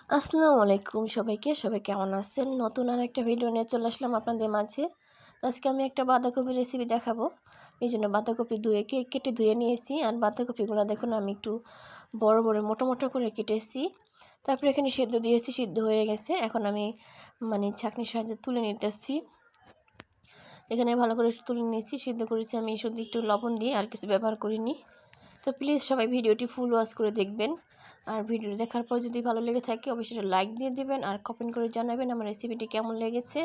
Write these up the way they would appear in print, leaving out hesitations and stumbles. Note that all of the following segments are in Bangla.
আসসালামু আলাইকুম সবাইকে। সবাই কেমন আছেন? নতুন আরেকটা ভিডিও নিয়ে চলে আসলাম আপনাদের মাঝে। আজকে আমি একটা বাঁধাকপির রেসিপি দেখাবো। এইজন্য বাঁধাকপি কেটে ধুয়ে নিয়েছি। আর বাঁধাকপিগুলো দেখুন আমি একটু বড় বড় মোটা মোটা করে কেটেছি। তারপরে এখানে সেদ্ধ দিয়েছি, সিদ্ধ হয়ে গেছে। এখন আমি ছাঁকনির সাহায্যে তুলে নিতেছি। এখানে ভালো করে তুলে নিয়েছি, সিদ্ধ করেছি আমি শুধু একটু লবণ দিয়ে, আর কিছু ব্যবহার করিনি। তো প্লিজ সবাই ভিডিওটি ফুল ওয়াচ করে দেখবেন। আর ভিডিও দেখার পর যদি ভালো লেগে থাকে অবশ্যই লাইক দিয়ে দিবেন আর কমেন্ট করে জানাবেন আমার রেসিপিটি কেমন লেগেছে।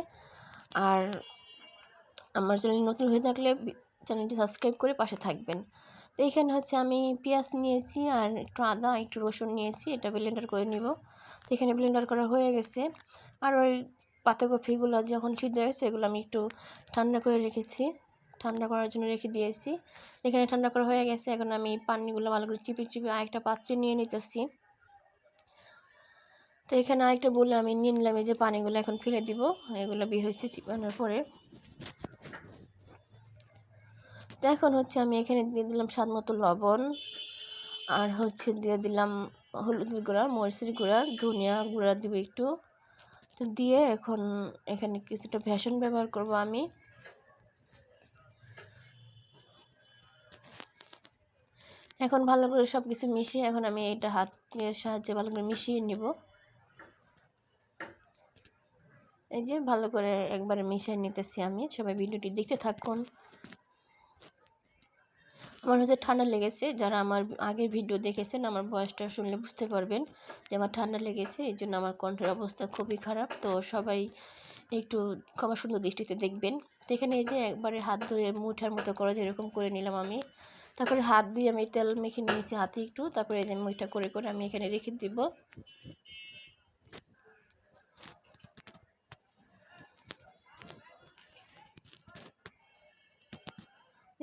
আর আমার চ্যানেল নতুন হয়ে থাকলে চ্যানেলটি সাবস্ক্রাইব করে পাশে থাকবেন। তো এইখানে হচ্ছে আমি পেঁয়াজ নিয়েছি আর একটু আদা, একটু রসুন নিয়েছি, এটা ব্লেন্ডার করে নিব। তো এখানে ব্লেন্ডার করা হয়ে গেছে। আর ওই পাতাকপিগুলো যখন সিদ্ধ হয়েছে এগুলো আমি একটু ঠান্ডা করে রেখেছি, ঠান্ডা করার জন্য রেখে দিয়েছি। এখানে ঠান্ডা করা হয়ে গেছে। এখন আমি পানিগুলো ভালো করে চিপে চিপে আরেকটা পাত্রে নিয়ে নিতেছি। তো এখানে আরেকটা বলে আমি নিয়ে নিলাম। এই যে পানিগুলো এখন ফেলে দিব, এগুলো বের হয়েছে চিপানোর পরে। তো এখন হচ্ছে আমি এখানে দিয়ে দিলাম স্বাদ মতো লবণ, আর হচ্ছে দিয়ে দিলাম হলুদের গুঁড়া, মরিচের গুঁড়া, ধনিয়া গুঁড়া দিব একটু। তো দিয়ে এখন এখানে কিছুটা বেসন ব্যবহার করব আমি। এখন ভালো করে সব কিছু মিশিয়ে এখন আমি এটা হাতের সাহায্যে ভালো করে মিশিয়ে নেব। এই যে ভালো করে একবারে মিশিয়ে নিতেছি আমি। সবাই ভিডিওটি দেখতে থাকুন। আমার হচ্ছে ঠান্ডা লেগেছে। যারা আমার আগের ভিডিও দেখেছেন আমার ভয়েসটা শুনলে বুঝতে পারবেন যে আমার ঠান্ডা লেগেছে, এই জন্য আমার কণ্ঠের অবস্থা খুবই খারাপ। তো সবাই একটু ক্ষমা সুন্দর দৃষ্টিতে দেখবেন। তো এখানে এই যে একবারে হাত ধরে মুঠার মতো করে যেরকম করে নিলাম আমি। তারপরে হাত দিয়ে আমি তেল মেখে নিয়েছি হাতে একটু। তারপরে এই যে মুঠা করে করে আমি এখানে রেখে দিব।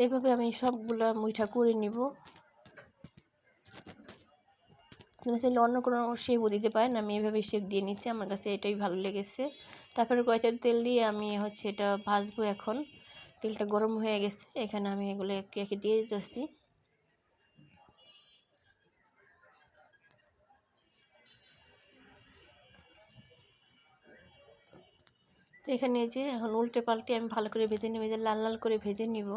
এইভাবে আমি সবগুলা মুঠা করে নিব। আপনারা চাইলে অন্য কোনো শেপও দিতে পারেন, আমি এভাবে শেপ দিয়ে নিচ্ছি, আমার কাছে এটাই ভালো লেগেছে। তারপরে কয়েকটা তেল দিয়ে আমি হচ্ছে এটা ভাজবো। এখন তেলটা গরম হয়ে গেছে, এখানে আমি এগুলো একে একে দিয়ে দিতেছি। তো এখানে যে এখন উল্টে পাল্টে আমি ভালো করে ভেজে নেব, যে লাল লাল করে ভেজে নিব।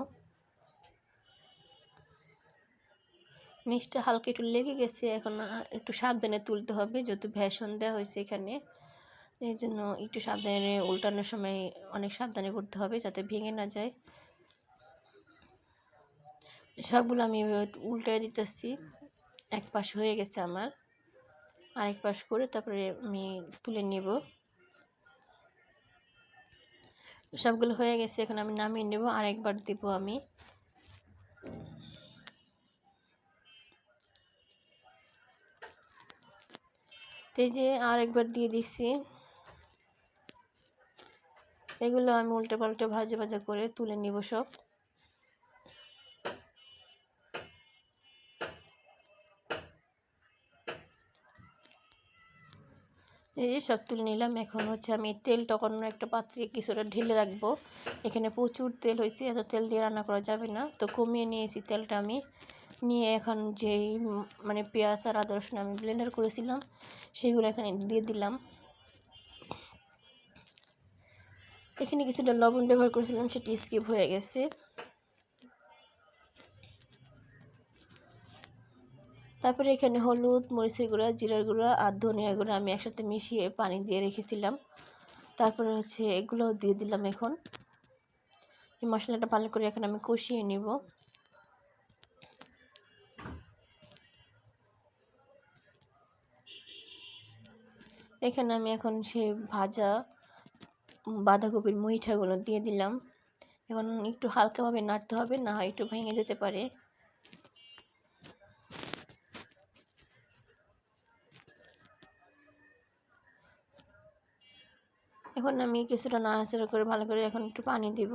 নিচটা হালকা একটু লেগে গেছে, এখন একটু সাবধানে তুলতে হবে, যেহেতু বেসন দেওয়া হয়েছে এখানে। এই জন্য একটু সাবধানে উল্টানোর সময় অনেক সাবধানে করতে হবে যাতে ভেঙে না যায়। সবগুলো আমি উল্টে দিতেছি। এক পাশ হয়ে গেছে আমার, আরেক পাশ করে তারপরে আমি তুলে নেব। সবগুলো হয়ে গেছে, এখন আমি নামিয়ে নেব। আরেকবার দিব আমি। এই যে আরেকবার দিয়ে দিচ্ছি। এগুলো আমি উল্টে পাল্টে ভাজা ভাজা করে তুলে নেব সব। এই যে সব তুলে নিলাম। এখন হচ্ছে আমি তেলটা অন্য একটা পাত্রে কিছুটা ঢেলে রাখবো। এখানে প্রচুর তেল হয়েছে, এত তেল দিয়ে রান্না করা যাবে না, তো কমিয়ে নিয়েছি তেলটা আমি। নিয়ে এখন যেই পেঁয়াজ আর আদা রসুন আমি ব্লেন্ডার করেছিলাম সেগুলো এখানে দিয়ে দিলাম। এখানে কিছুটা লবণ ব্যবহার করেছিলাম, সেটি স্কিপ হয়ে গেছে। তারপরে এখানে হলুদ, মরিচের গুঁড়া, জিরার গুঁড়া আর ধনিয়া গুঁড়া আমি একসাথে মিশিয়ে পানি দিয়ে রেখেছিলাম। তারপরে হচ্ছে এগুলো দিয়ে দিলাম। এখন এই মশলাটা ভালো করে এখন আমি কষিয়ে নিব। এখানে আমি এখন সেই ভাজা বাঁধাকপির মুইঠাগুলো দিয়ে দিলাম। এখন একটু হালকাভাবে নাড়তে হবে, না হয় একটু ভেঙে যেতে পারে। এখন আমি কিছুটা নাড়াচাড়া করে ভালো করে এখন একটু পানি দিব।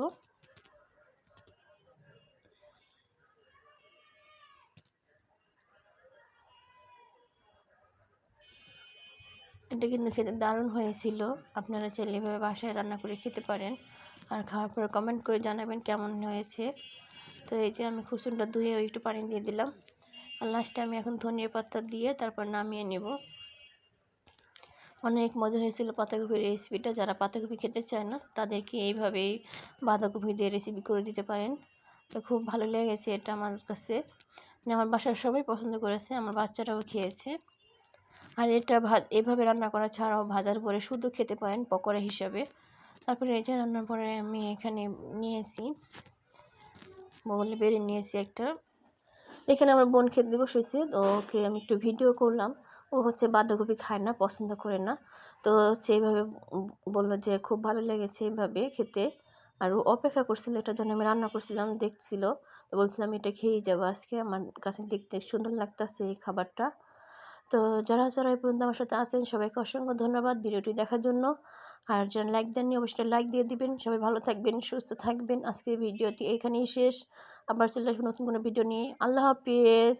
এটা কিন্তু খেতে দারুণ হয়েছিল। আপনারা চাইলে এভাবে বাসায় রান্না করে খেতে পারেন, আর খাওয়ার পরে কমেন্ট করে জানাবেন কেমন হয়েছে। তো এই যে আমি খুসুনটা ধুয়ে একটু পানি দিয়ে দিলাম। আর লাস্টে আমি এখন ধনিয়া পাতা দিয়ে তারপর নামিয়ে নেব। অনেক মজা হয়েছিল পাতাকপির রেসিপিটা। যারা পাতাকপি খেতে চায় না তাদেরকে এইভাবেই বাঁধাকপি দিয়ে রেসিপি করে দিতে পারেন। তো খুব ভালো লেগেছে এটা আমার কাছে, মানে আমার বাসার সবাই পছন্দ করেছে, আমার বাচ্চারাও খেয়েছে। আর এটা এভাবে রান্না করা ছাড়াও ভাজার পরে শুধু খেতে পারেন পকোড়া হিসাবে। তারপরে এটা রান্নার পরে আমি এখানে নিয়েছি বলে বেড়ে নিয়েছি একটা। এখানে আমার বোন খেতে বসেছে, তো ওকে আমি একটু ভিডিও করলাম। ও হচ্ছে বাঁধাকপি খায় না, পছন্দ করে না। তো হচ্ছে এইভাবে বললো যে খুব ভালো লেগেছে এইভাবে খেতে। আর ও অপেক্ষা করছিল, এটার জন্য আমি রান্না করছিলাম, দেখছিল। তো বলছিলাম এটা খেয়েই যাবো আজকে, আমার কাছে দেখতে সুন্দর লাগতেছে এই খাবারটা। তো যারা যারা এই পর্যন্ত আমার সাথে আছেন সবাইকে অসংখ্য ধন্যবাদ ভিডিওটি দেখার জন্য। আর যারা লাইক দেননি অবশ্যই লাইক দিয়ে দিবেন। সবাই ভালো থাকবেন, সুস্থ থাকবেন। আজকের ভিডিওটি এখানেই শেষ। আবার চলে আসবো নতুন কোনো ভিডিও নিয়ে। আল্লাহ হাফিজ।